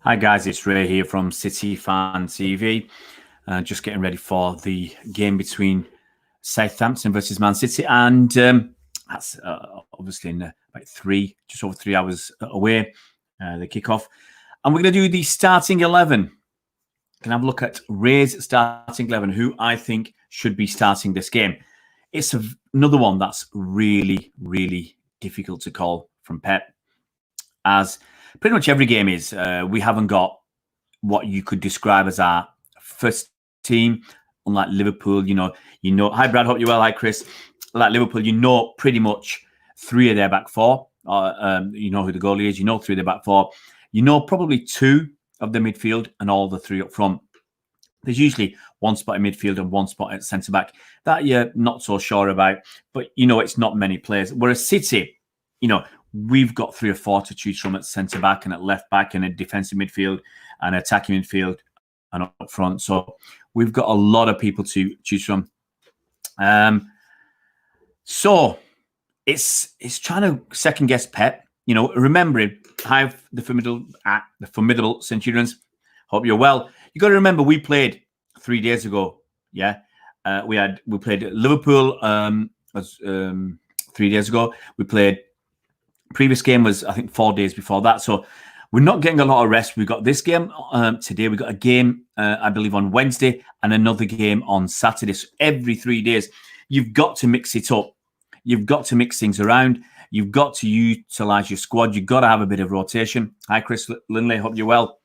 Hi guys, it's Ray here from City Fan TV. Just getting ready for the game between Southampton versus Man City, and that's obviously in about just over 3 hours away. The kickoff, and we're going to do the starting 11. Can have a look at Ray's starting 11, who I think should be starting this game. It's another one that's really, really difficult to call from Pep, as pretty much every game is. We haven't got what you could describe as our first team, unlike Liverpool. You know. Hi Brad, hope you're well. Hi Chris. Like Liverpool, pretty much three of their back four. You know who the goalie is. You know three of their back four. You know probably two of the midfield and all the three up front. There's usually one spot in midfield and one spot at centre back that you're not so sure about, but it's not many players. Whereas City, we've got three or four to choose from at centre back and at left back and at defensive midfield and attacking midfield and up front. So we've got a lot of people to choose from. So it's trying to second guess Pep. Remembering how the formidable Centurions. Hope you're well. You got to remember we played 3 days ago. Yeah, we played Liverpool 3 days ago. We played. Previous game was, I think, 4 days before that. So we're not getting a lot of rest. We've got this game today. We've got a game, I believe, on Wednesday and another game on Saturday. So every 3 days, you've got to mix it up. You've got to mix things around. You've got to utilise your squad. You've got to have a bit of rotation. Hi, Chris Lindley. Hope you're well.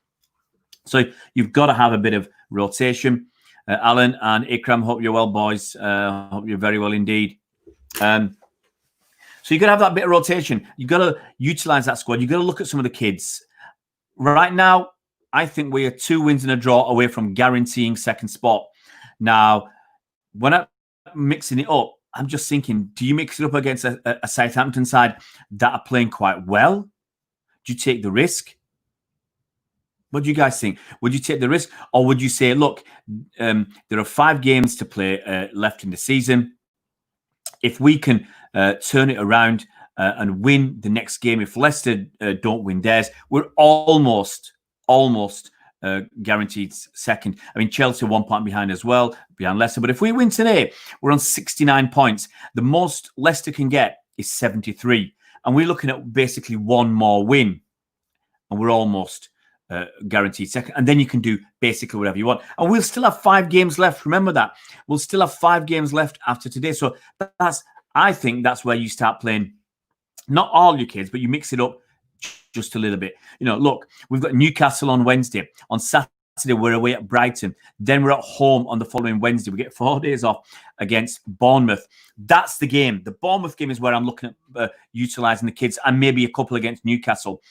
So you've got to have a bit of rotation. Alan and Ikram, hope you're well, boys. Hope you're very well indeed. So you've got to have that bit of rotation. You've got to utilise that squad. You've got to look at some of the kids. Right now, I think we are 2 wins and a draw away from guaranteeing second spot. Now, when I'm mixing it up, I'm just thinking, do you mix it up against a Southampton side that are playing quite well? Do you take the risk? What do you guys think? Would you take the risk? Or would you say, look, there are 5 games to play left in the season. If we can turn it around and win the next game, if Leicester don't win theirs, we're almost guaranteed second. I mean, Chelsea 1 point behind as well, behind Leicester. But if we win today, we're on 69 points. The most Leicester can get is 73. And we're looking at basically one more win. And we're almost guaranteed second. And then you can do basically whatever you want. And we'll still have 5 games left. Remember that. We'll still have 5 games left after today. So I think that's where you start playing, not all your kids, but you mix it up just a little bit. Look, we've got Newcastle on Wednesday. On Saturday, we're away at Brighton. Then we're at home on the following Wednesday. We get 4 days off against Bournemouth. That's the game. The Bournemouth game is where I'm looking at utilising the kids and maybe a couple against Newcastle.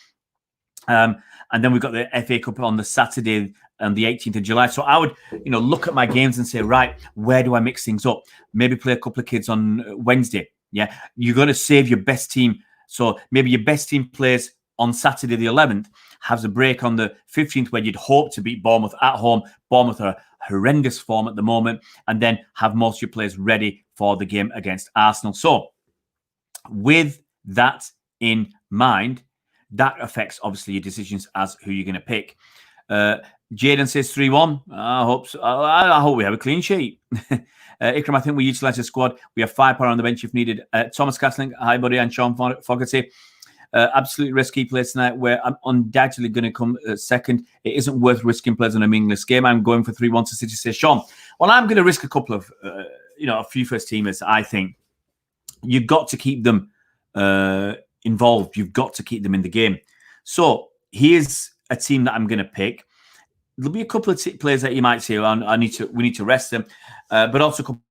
And then we've got the FA Cup on the Saturday on the 18th of July. So I would, look at my games and say, right, where do I mix things up? Maybe play a couple of kids on Wednesday. Yeah, you're going to save your best team. So maybe your best team plays on Saturday the 11th, has a break on the 15th where you'd hope to beat Bournemouth at home. Bournemouth are horrendous form at the moment, and then have most of your players ready for the game against Arsenal. So with that in mind, that affects, obviously, your decisions as who you're going to pick. Jaden says 3-1. I hope so. I hope we have a clean sheet. Ikram, I think we utilise the squad. We have 5 power on the bench if needed. Thomas Castling, hi, buddy, and Sean Fogarty. Absolutely risky place tonight where I'm undoubtedly going to come second. It isn't worth risking players in a meaningless game. I'm going for 3-1 to City, says Sean. Well, I'm going to risk a couple of, a few first teamers. I think you've got to keep them involved. You've got to keep them in the game. So here's a team that I'm going to pick. There'll be a couple of players that you might say, well, we need to rest them, but also a couple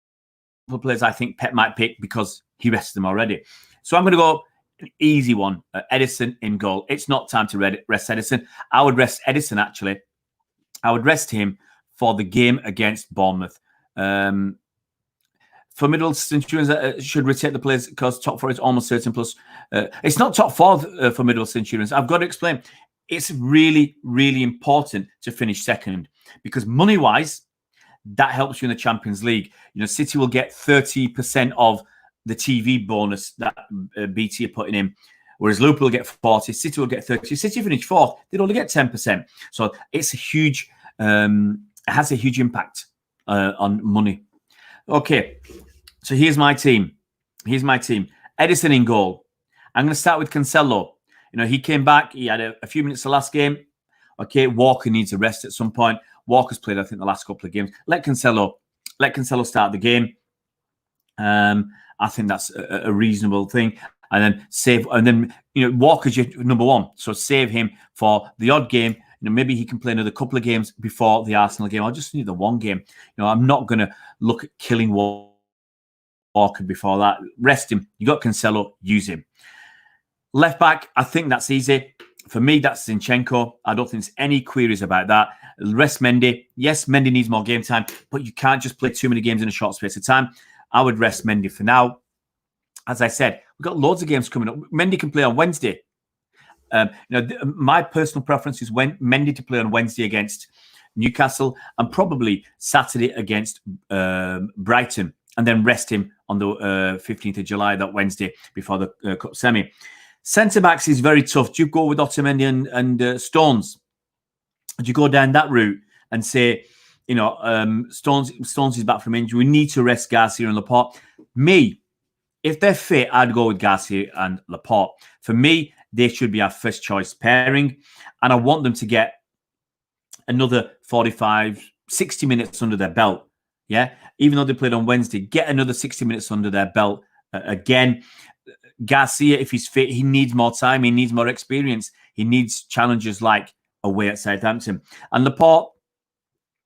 of players I think Pep might pick because he rested them already. So I'm going to go an easy one, Edison in goal. It's not time to rest Edison. I would rest Edison, actually. I would rest him for the game against Bournemouth. For middle Centurions, should rotate the players because top 4 is almost certain. Plus, it's not top 4 for middle Centurions. I've got to explain. It's really, really important to finish second because money-wise, that helps you in the Champions League. City will get 30% of the TV bonus that BT are putting in, Whereas Liverpool will get 40, City will get 30. City finish fourth, they'd only get 10%. So it's a huge, it has a huge impact on money. Okay, so here's my team. Edison in goal. I'm going to start with Cancelo. He came back. He had a few minutes the last game. Okay, Walker needs a rest at some point. Walker's played, I think, the last couple of games. Let Cancelo start the game. I think that's a reasonable thing. And then Walker's your number one. So save him for the odd game. Maybe he can play another couple of games before the Arsenal game. I'll just need the one game. I'm not going to look at killing Walker before that. Rest him. You got Cancelo, use him. Left back, I think that's easy. For me, that's Zinchenko. I don't think there's any queries about that. Rest Mendy. Yes, Mendy needs more game time, but you can't just play too many games in a short space of time. I would rest Mendy for now. As I said, we've got loads of games coming up. Mendy can play on Wednesday. My personal preference is Mendy to play on Wednesday against Newcastle and probably Saturday against Brighton, and then rest him on the 15th of July, that Wednesday before the Cup semi. Centre-backs is very tough. Do you go with Otamendi and Stones? Do you go down that route and say, Stones is back from injury, we need to rest Garcia and Laporte? Me, if they're fit, I'd go with Garcia and Laporte. For me, they should be our first choice pairing. And I want them to get another 45, 60 minutes under their belt. Yeah. Even though they played on Wednesday, get another 60 minutes under their belt again. Garcia, if he's fit, he needs more time. He needs more experience. He needs challenges like away at Southampton. And Laporte,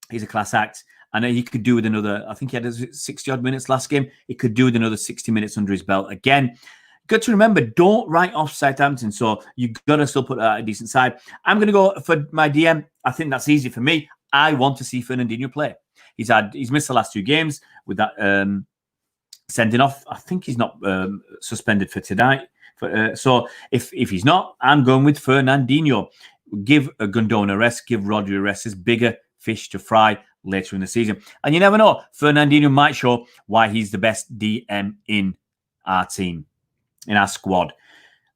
he's a class act. And he could do with another, I think he had 60-odd minutes last game. He could do with another 60 minutes under his belt again. Got to remember, don't write off Southampton. So you've got to still put a decent side. I'm going to go for my DM. I think that's easy for me. I want to see Fernandinho play. He's missed the last 2 games with that sending off. I think he's not suspended for tonight. So if he's not, I'm going with Fernandinho. Give Gundogan a rest. Give Rodri a rest. There's bigger fish to fry later in the season. And you never know. Fernandinho might show why he's the best DM in our team, in our squad.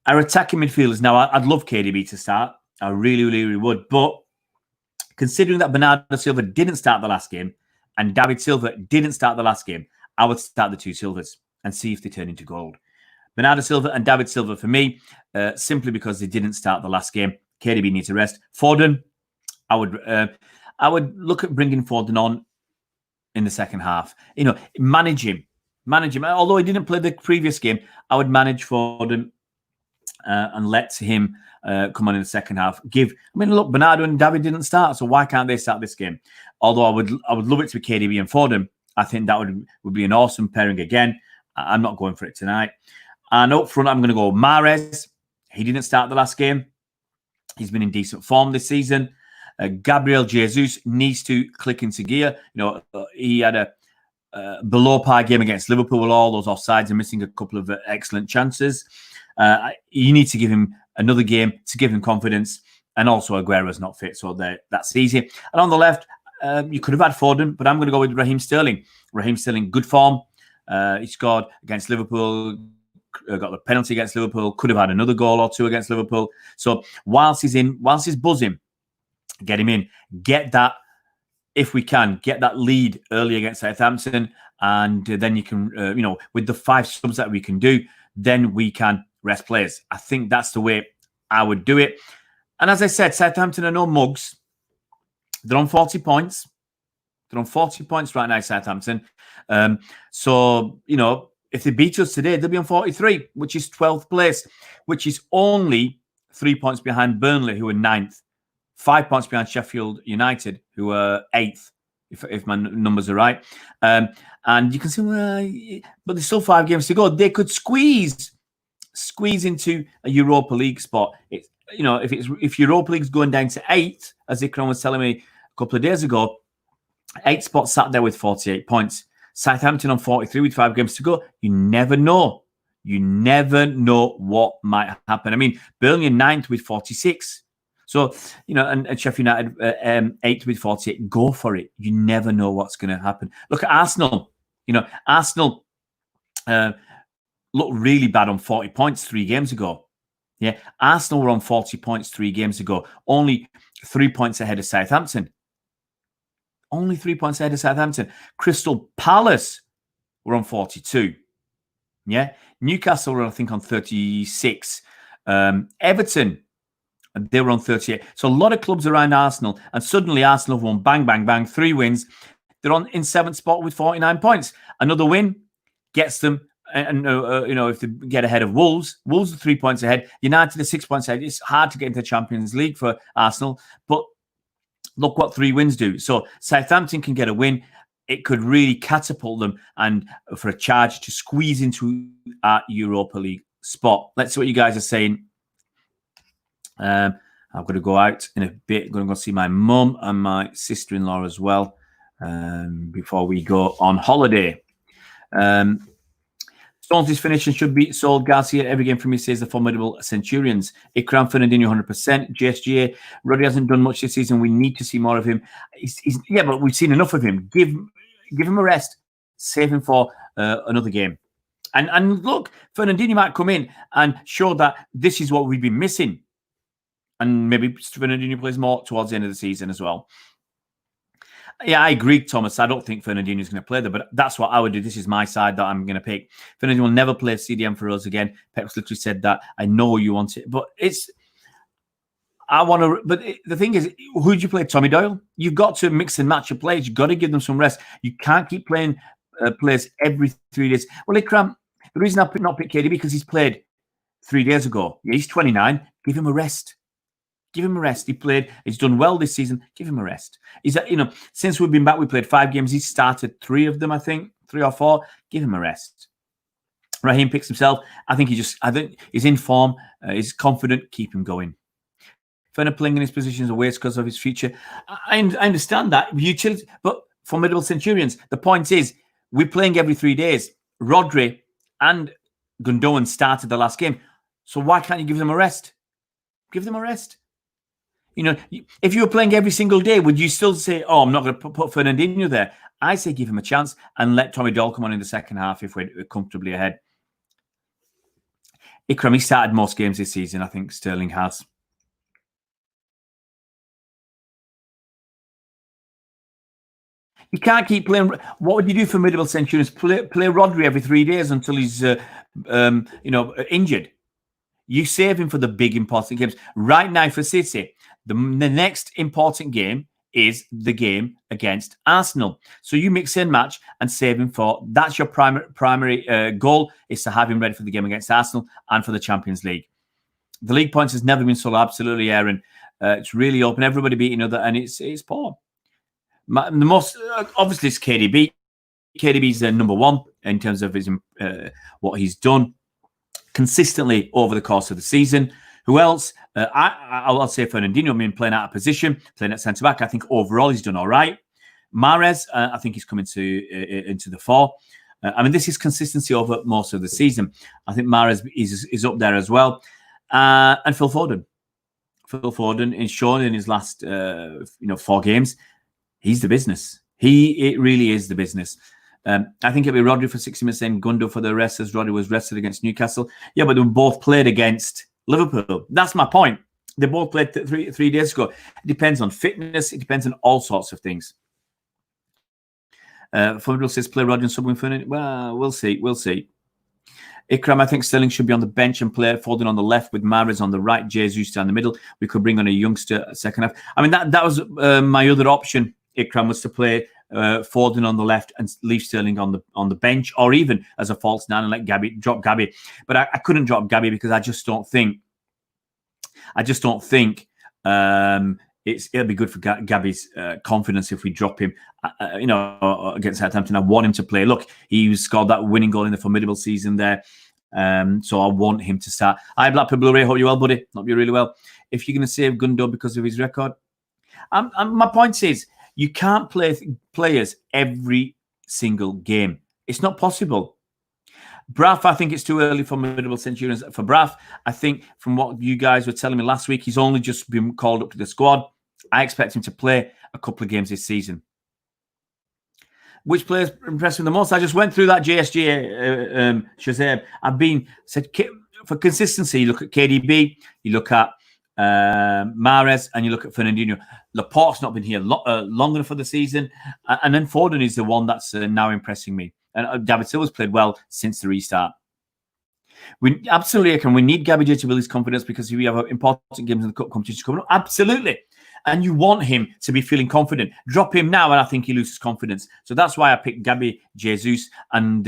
Our attacking midfielders. Now, I'd love KDB to start. I really, really would. But considering that Bernardo Silva didn't start the last game and David Silva didn't start the last game, I would start the 2 Silvas and see if they turn into gold. Bernardo Silva and David Silva for me, simply because they didn't start the last game. KDB needs a rest. Foden, I would look at bringing Foden on in the second half. Manage him. Although he didn't play the previous game, I would manage Foden and let him come on in the second half. Look, Bernardo and David didn't start, so why can't they start this game? Although I would love it to be KDB and Foden. I think that would be an awesome pairing again. I'm not going for it tonight. And up front, I'm going to go Mahrez. He didn't start the last game. He's been in decent form this season. Gabriel Jesus needs to click into gear. He had a below par game against Liverpool with all those offsides and missing a couple of excellent chances. You need to give him another game to give him confidence. And also Aguero's not fit, so that's easy. And on the left, you could have had Foden, but I'm going to go with Raheem Sterling. Raheem Sterling, good form. He scored against Liverpool, got the penalty against Liverpool, could have had another goal or 2 against Liverpool. So whilst he's buzzing, get him in. Get that, if we can, get that lead early against Southampton. And then you can, with the 5 subs that we can do, then we can rest players. I think that's the way I would do it. And as I said, Southampton are no mugs. They're on 40 points. They're on 40 points right now, Southampton. So, if they beat us today, they'll be on 43, which is 12th place, which is only 3 points behind Burnley, who are 9th, 5 points behind Sheffield United, who are 8th, if my numbers are right. And you can see, but there's still 5 games to go. They could squeeze into a Europa League spot. If Europa League's going down to 8, as Ikram was telling me a couple of days ago, 8 spots sat there with 48 points. Southampton on 43 with 5 games to go. You never know. You never know what might happen. Burnley are 9th with 46. So, and Sheffield United 8th with 48. Go for it. You never know what's going to happen. Look at Arsenal. Arsenal looked really bad on 40 points 3 games ago. Yeah, Arsenal were on 40 points 3 games ago, only 3 points ahead of Southampton. Only 3 points ahead of Southampton. Crystal Palace were on 42. Yeah, Newcastle were, I think, on 36. Everton, they were on 38. So a lot of clubs around Arsenal, and suddenly Arsenal have won bang, bang, bang, 3 wins. They're in 7th spot with 49 points. Another win gets them, and if they get ahead of Wolves are 3 points ahead. United are 6 points ahead. It's hard to get into the Champions League for Arsenal, but look what 3 wins do. So Southampton can get a win. It could really catapult them and for a charge to squeeze into our Europa League spot. Let's see what you guys are saying. I'm going to go out in a bit. I'm going to go see my mum and my sister-in-law as well before we go on holiday. Stones' finishing should be sold. Garcia, every game for me, says the formidable Centurions. Ikram, Fernandinho, 100%. JSGA, Roddy hasn't done much this season. We need to see more of him. Yeah, but we've seen enough of him. Give him a rest. Save him for another game. And look, Fernandinho might come in and show that this is what we've been missing. And maybe Fernandinho plays more towards the end of the season as well. Yeah, I agree, Thomas. I don't think Fernandinho is going to play there, but that's what I would do. This is my side that I'm going to pick. Fernandinho will never play CDM for us again. Pep's literally said that. I know you want it, but I want to. But the thing is, who do you play? Tommy Doyle? You've got to mix and match your players. You've got to give them some rest. You can't keep playing players every 3 days. Well, Ikram, the reason I not pick KDB because he's played 3 days ago. Yeah, he's 29. Give him a rest. Give him a rest. He played. He's done well this season. Give him a rest. Since we've been back, we played 5 games. He's started 3 of them, I think, 3 or 4. Give him a rest. Raheem picks himself. I think he's in form. He's confident. Keep him going. Ferner playing in his position is a waste because of his future. I understand that. But formidable Centurions. The point is, we're playing every 3 days. Rodri and Gundogan started the last game. So why can't you give them a rest? Give them a rest. If you were playing every single day, would you still say, oh, I'm not going to put Fernandinho there? I say give him a chance and let Tommy Doyle come on in the second half if we're comfortably ahead. Ikram, he started most games this season, I think Sterling has. You can't keep playing. What would you do for formidable Centurions? Play Rodri every 3 days until he's injured. You save him for the big important games. Right now for City, the next important game is the game against Arsenal. So you mix and match and save him for, that's your primary goal, is to have him ready for the game against Arsenal and for the Champions League. The league points has never been so low, absolutely, Aaron. It's really open. Everybody beating other, and it's poor. The most, obviously, it's KDB. KDB's number 1 in terms of his what he's done consistently over the course of the season. Who else? I'll say Fernandinho, playing out of position, playing at centre-back. I think overall he's done all right. Mahrez, I think he's coming into the fore. This is consistency over most of the season. I think Mahrez is up there as well. And Phil Foden. Phil Foden is shown in his last 4 games. He's the business. It really is the business. I think it'll be Rodri for 60 minutes and Gundo for the rest, as Rodri was rested against Newcastle. Yeah, but they both played against Liverpool. That's my point. They both played 3 days ago. It depends on fitness. It depends on all sorts of things. Formidable says play Rodri and Subwin Fernandinho. Well, we'll see. We'll see. Ikram, I think Sterling should be on the bench and play Foden on the left with Mahrez on the right, Jesus down the middle. We could bring on a youngster second half. That was my other option, Ikram, was to play Foden on the left and leave Sterling on the bench, or even as a false 9 and let drop Gabby. But I couldn't drop Gabby because I just don't think it'll be good for Gabby's confidence if we drop him. Against Southampton, I want him to play. Look, he scored that winning goal in the formidable season there. So I want him to start. Hi, Blackpool Blu-ray. Hope you're well, buddy. Hope you're really well. If you're going to save Gundo because of his record, my point is, you can't play players every single game. It's not possible. Braff, I think it's too early for formidable Centurions. For Braff, I think from what you guys were telling me last week, he's only just been called up to the squad. I expect him to play a couple of games this season. Which players impressed me the most? I just went through that JSG Shazam. for consistency, you look at KDB, you look at Mahrez, and you look at Fernandinho. Laporte's not been here long enough for the season, and then Foden is the one that's now impressing me. And David Silva's played well since the restart. We absolutely can. We need Gabby J to build his confidence because we have important games in the cup competition coming up. Absolutely. And you want him to be feeling confident. Drop him now, and I think he loses confidence. So that's why I picked Gabby Jesus. And,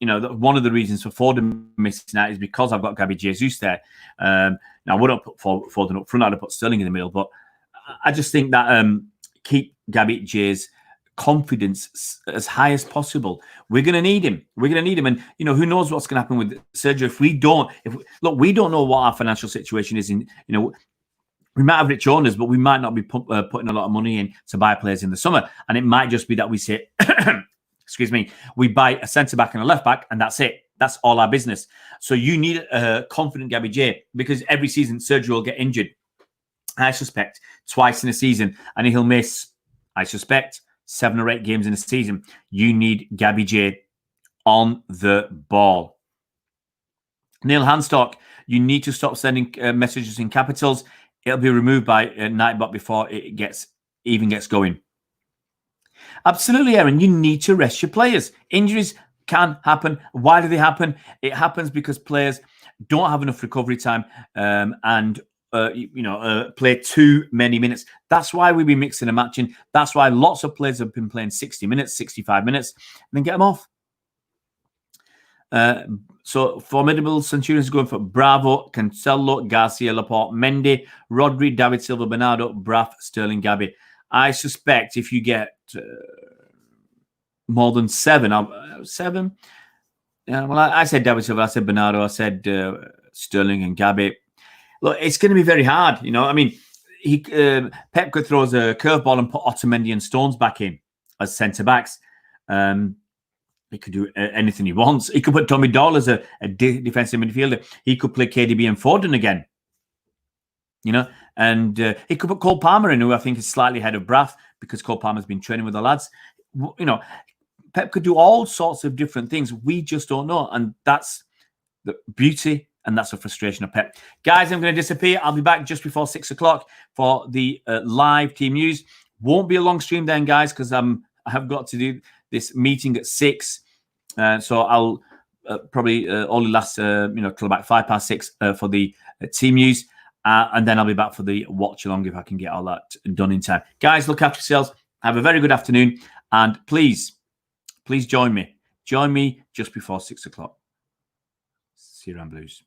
one of the reasons for Foden missing out is because I've got Gabby Jesus there. Now, I wouldn't put Foden up front. I'd have put Sterling in the middle. But I just think that keep Gabby J's confidence as high as possible. We're going to need him. And who knows what's going to happen with Sergio if we don't. We don't know what our financial situation is. We might have rich owners, but we might not be putting a lot of money in to buy players in the summer, and it might just be that we say, excuse me, we buy a centre back and a left back, and that's it. That's all our business. So you need a confident Gabby J, because every season Sergio will get injured. I suspect twice in a season, and he'll miss, I suspect, 7 or 8 games in a season. You need Gabby J on the ball. Neil Hanstock, you need to stop sending messages in capitals. It'll be removed by Nightbot before it gets going. Absolutely, Aaron. You need to rest your players. Injuries can happen. Why do they happen? It happens because players don't have enough recovery time and play too many minutes. That's why we've been mixing and matching. That's why lots of players have been playing 60 minutes, 65 minutes, and then get them off. So Formidable Centurions going for Bravo, Cancelo, Garcia, Laporte, Mendy, Rodri, David Silva, Bernardo, Braff, Sterling, Gabby. I suspect if you get more than 7, I said David Silva, I said Bernardo, I said Sterling and Gabby. Look, it's going to be very hard. Pep could throw a curveball and put Otamendi and Stones back in as centre backs. He could do anything he wants. He could put Tommy Doyle as a defensive midfielder. He could play KDB and Foden again. And he could put Cole Palmer in, who I think is slightly ahead of Braff because Cole Palmer's been training with the lads. Pep could do all sorts of different things. We just don't know. And that's the beauty and that's the frustration of Pep. Guys, I'm going to disappear. I'll be back just before 6 o'clock for the live team news. Won't be a long stream then, guys, because I have got to do this meeting at 6. So I'll probably only last, till about 6:05 for the team news. And then I'll be back for the watch along if I can get all that done in time. Guys, look after yourselves. Have a very good afternoon. And please join me. Join me just before 6 o'clock. See you around Blues.